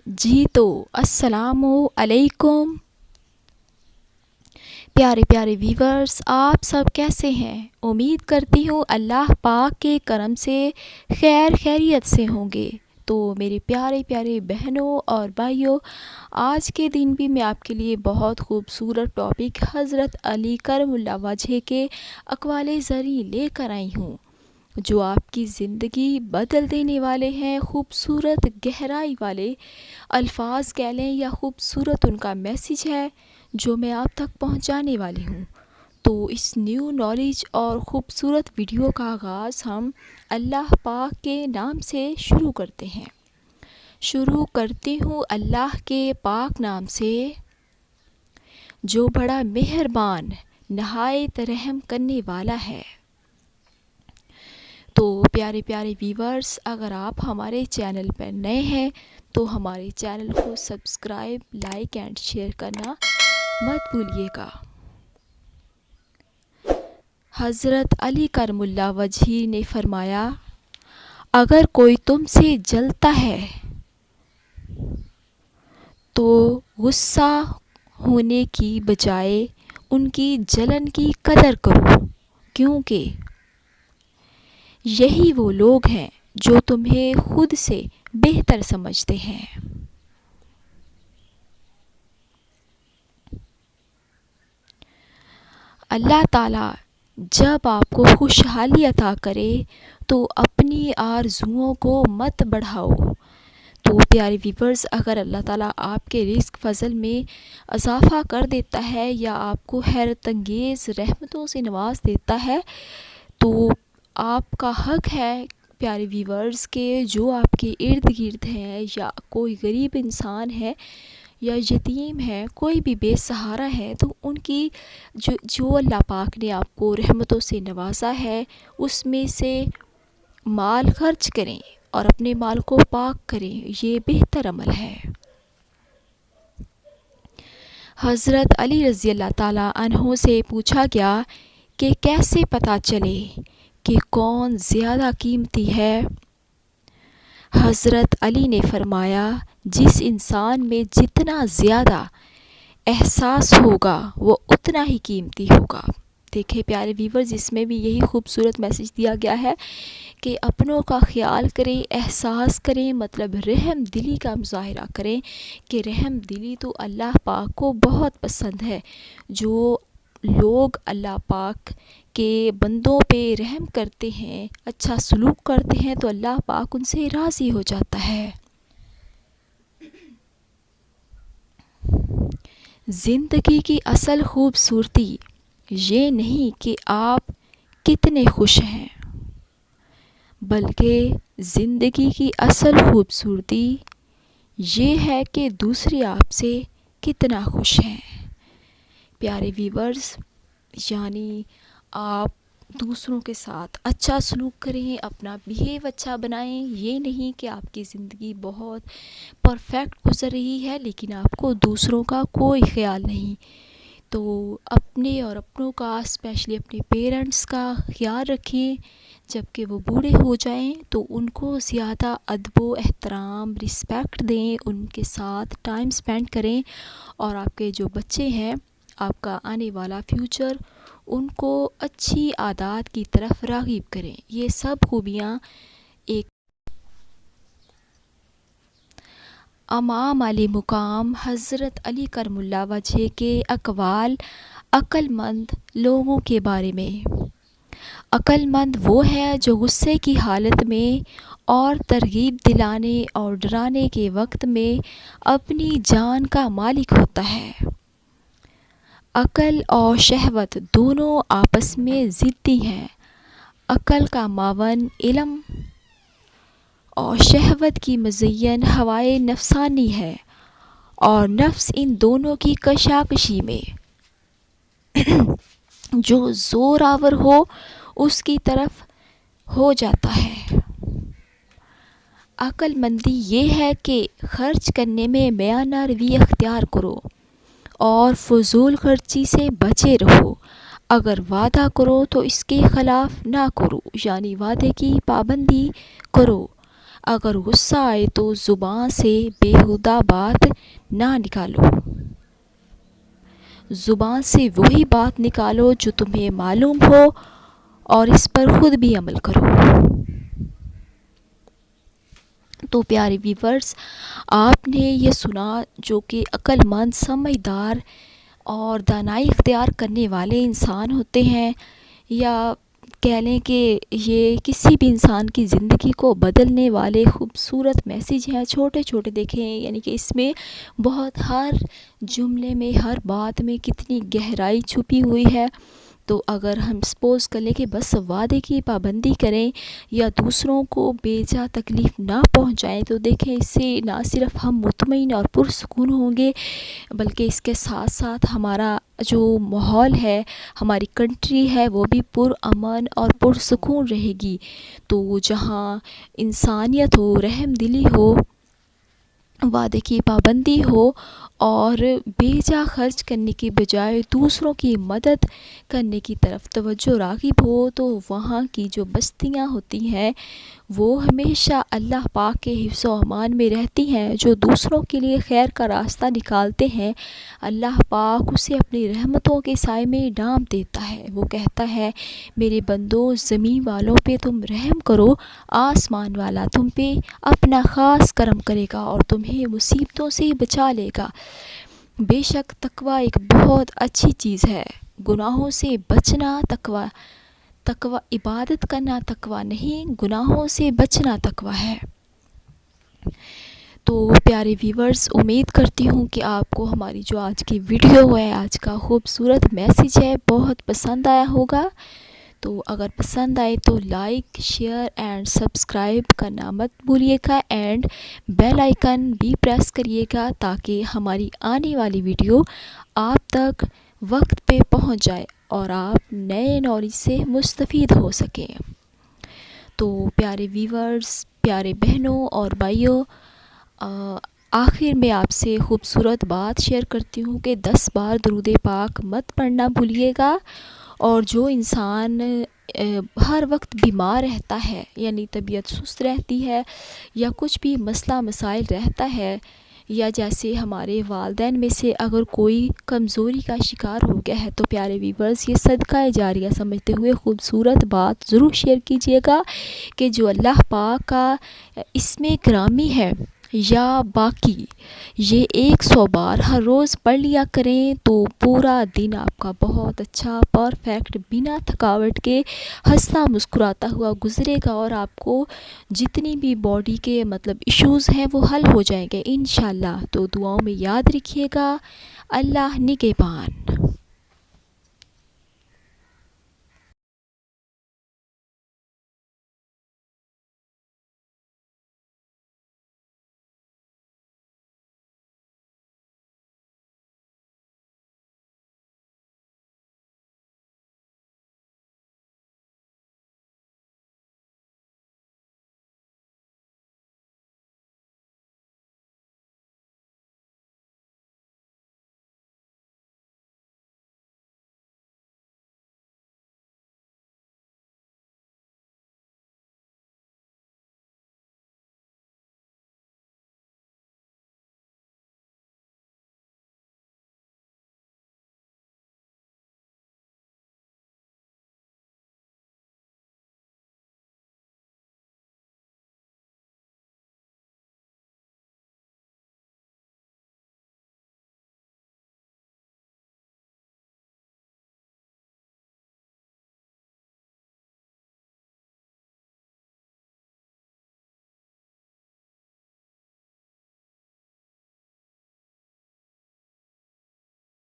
جی تو السلام علیکم پیارے پیارے ویورز، آپ سب کیسے ہیں؟ امید کرتی ہوں اللہ پاک کے کرم سے خیریت سے ہوں گے۔ تو میرے پیارے پیارے بہنوں اور بھائیوں، آج کے دن بھی میں آپ کے لیے بہت خوبصورت ٹاپک حضرت علی کرم اللہ وجہ کے اقوال زرعی لے کر آئی ہوں، جو آپ کی زندگی بدل دینے والے ہیں۔ خوبصورت گہرائی والے الفاظ کہہ لیں یا خوبصورت ان کا میسیج ہے جو میں آپ تک پہنچانے والی ہوں۔ تو اس نیو نالج اور خوبصورت ویڈیو کا آغاز ہم اللہ پاک کے نام سے شروع کرتے ہیں۔ شروع کرتی ہوں اللہ کے پاک نام سے، جو بڑا مہربان نہایت رحم کرنے والا ہے۔ تو پیارے پیارے ویورز، اگر آپ ہمارے چینل پر نئے ہیں تو ہمارے چینل کو سبسکرائب، لائک اینڈ شیئر کرنا مت بھولیے گا۔ حضرت علی کرم اللہ وجہ نے فرمایا، اگر کوئی تم سے جلتا ہے تو غصہ ہونے کی بجائے ان کی جلن کی قدر کرو، کیونکہ یہی وہ لوگ ہیں جو تمہیں خود سے بہتر سمجھتے ہیں۔ اللہ تعالیٰ جب آپ کو خوشحالی عطا کرے تو اپنی آرزوؤں کو مت بڑھاؤ۔ تو پیارے ویورز، اگر اللہ تعالیٰ آپ کے رزق فضل میں اضافہ کر دیتا ہے یا آپ کو حیرت انگیز رحمتوں سے نواز دیتا ہے تو آپ کا حق ہے پیارے ویورز کہ جو آپ کے ارد گرد ہیں یا کوئی غریب انسان ہے یا یتیم ہے، کوئی بھی بے سہارا ہے، تو ان کی جو اللہ پاک نے آپ کو رحمتوں سے نوازا ہے اس میں سے مال خرچ کریں اور اپنے مال کو پاک کریں، یہ بہتر عمل ہے۔ حضرت علی رضی اللہ تعالیٰ عنہ سے پوچھا گیا کہ کیسے پتہ چلے کہ کون زیادہ قیمتی ہے؟ حضرت علی نے فرمایا، جس انسان میں جتنا زیادہ احساس ہوگا وہ اتنا ہی قیمتی ہوگا۔ دیکھیں پیارے ویورز، اس میں بھی یہی خوبصورت میسیج دیا گیا ہے کہ اپنوں کا خیال کریں، احساس کریں، مطلب رحم دلی کا مظاہرہ کریں کہ رحم دلی تو اللہ پاک کو بہت پسند ہے۔ جو لوگ اللہ پاک کے بندوں پہ رحم کرتے ہیں، اچھا سلوک کرتے ہیں، تو اللہ پاک ان سے راضی ہو جاتا ہے۔ زندگی کی اصل خوبصورتی یہ نہیں کہ آپ کتنے خوش ہیں، بلکہ زندگی کی اصل خوبصورتی یہ ہے کہ دوسرے آپ سے کتنا خوش ہیں۔ پیارے ویورز، یعنی آپ دوسروں کے ساتھ اچھا سلوک کریں، اپنا بیہیو اچھا بنائیں۔ یہ نہیں کہ آپ کی زندگی بہت پرفیکٹ گزر رہی ہے لیکن آپ کو دوسروں کا کوئی خیال نہیں۔ تو اپنے اور اپنوں کا، اسپیشلی اپنے پیرنٹس کا خیال رکھیں۔ جب کہ وہ بوڑھے ہو جائیں تو ان کو زیادہ ادب و احترام، رسپیکٹ دیں، ان کے ساتھ ٹائم سپینڈ کریں، اور آپ کے جو بچے ہیں، آپ کا آنے والا فیوچر، ان کو اچھی عادات کی طرف راغب کریں۔ یہ سب خوبیاں ایک امام علی مقام حضرت علی کرم اللہ وجہ کے اقوال عقل مند لوگوں کے بارے میں۔ عقل مند وہ ہے جو غصے کی حالت میں اور ترغیب دلانے اور ڈرانے کے وقت میں اپنی جان کا مالک ہوتا ہے۔ عقل اور شہوت دونوں آپس میں ضدی ہیں۔ عقل کا معاون علم اور شہوت کی مزین ہوائے نفسانی ہے، اور نفس ان دونوں کی کشاکشی میں جو زور آور ہو اس کی طرف ہو جاتا ہے۔ عقل مندی یہ ہے کہ خرچ کرنے میں میانہ روی اختیار کرو اور فضول خرچی سے بچے رہو۔ اگر وعدہ کرو تو اس کے خلاف نہ کرو، یعنی وعدے کی پابندی کرو۔ اگر غصہ آئے تو زبان سے بیہودہ بات نہ نکالو، زبان سے وہی بات نکالو جو تمہیں معلوم ہو اور اس پر خود بھی عمل کرو۔ تو پیارے ویورز، آپ نے یہ سنا جو کہ عقل مند، سمجھدار اور دانائی اختیار کرنے والے انسان ہوتے ہیں، یا کہہ لیں کہ یہ کسی بھی انسان کی زندگی کو بدلنے والے خوبصورت میسیج ہیں، چھوٹے چھوٹے دیکھیں، یعنی کہ اس میں بہت ہر جملے میں، ہر بات میں کتنی گہرائی چھپی ہوئی ہے۔ تو اگر ہم سپوز کر لیں کہ بس وعدے کی پابندی کریں یا دوسروں کو بے جا تکلیف نہ پہنچائیں، تو دیکھیں اس سے نہ صرف ہم مطمئن اور پرسکون ہوں گے، بلکہ اس کے ساتھ ساتھ ہمارا جو ماحول ہے، ہماری کنٹری ہے، وہ بھی پرامن اور پرسکون رہے گی۔ تو جہاں انسانیت ہو، رحم دلی ہو، وعدے کی پابندی ہو اور بے جا خرچ کرنے کی بجائے دوسروں کی مدد کرنے کی طرف توجہ راغب ہو، تو وہاں کی جو بستیاں ہوتی ہیں وہ ہمیشہ اللہ پاک کے حفظ و امان میں رہتی ہیں۔ جو دوسروں کے لیے خیر کا راستہ نکالتے ہیں، اللہ پاک اسے اپنی رحمتوں کے سائے میں ڈانپ دیتا ہے۔ وہ کہتا ہے، میرے بندو، زمین والوں پہ تم رحم کرو، آسمان والا تم پہ اپنا خاص کرم کرے گا اور تمہیں مصیبتوں سے بچا لے گا۔ بے شک تقوی ایک بہت اچھی چیز ہے۔ گناہوں سے بچنا تقوی، عبادت کرنا تقوی نہیں، گناہوں سے بچنا تقوی ہے۔ تو پیارے ویورز، امید کرتی ہوں کہ آپ کو ہماری جو آج کی ویڈیو ہے، آج کا خوبصورت میسیج ہے، بہت پسند آیا ہوگا۔ تو اگر پسند آئے تو لائک، شیئر اینڈ سبسکرائب کرنا مت بھولیے گا، اینڈ بیل آئیکن بھی پریس کریے گا تاکہ ہماری آنے والی ویڈیو آپ تک وقت پہ پہنچ جائے اور آپ نئے نالج سے مستفید ہو سکیں۔ تو پیارے ویورز، پیارے بہنوں اور بھائیوں، آخر میں آپ سے خوبصورت بات شیئر کرتی ہوں کہ 10 بار درود پاک مت پڑھنا بھولیے گا، اور جو انسان ہر وقت بیمار رہتا ہے، یعنی طبیعت سست رہتی ہے یا کچھ بھی مسئلہ مسائل رہتا ہے، یا جیسے ہمارے والدین میں سے اگر کوئی کمزوری کا شکار ہو گیا ہے، تو پیارے ویورز، یہ صدقہ جاریہ سمجھتے ہوئے خوبصورت بات ضرور شیئر کیجیے گا کہ جو اللہ پاک کا اسم گرامی ہے یا باقی، یہ 100 بار ہر روز پڑھ لیا کریں تو پورا دن آپ کا بہت اچھا، پرفیکٹ، بنا تھکاوٹ کے ہنستا مسکراتا ہوا گزرے گا، اور آپ کو جتنی بھی باڈی کے ایشوز ہیں وہ حل ہو جائیں گے انشاءاللہ۔ تو دعاؤں میں یاد رکھیے گا۔ اللہ نگہبان۔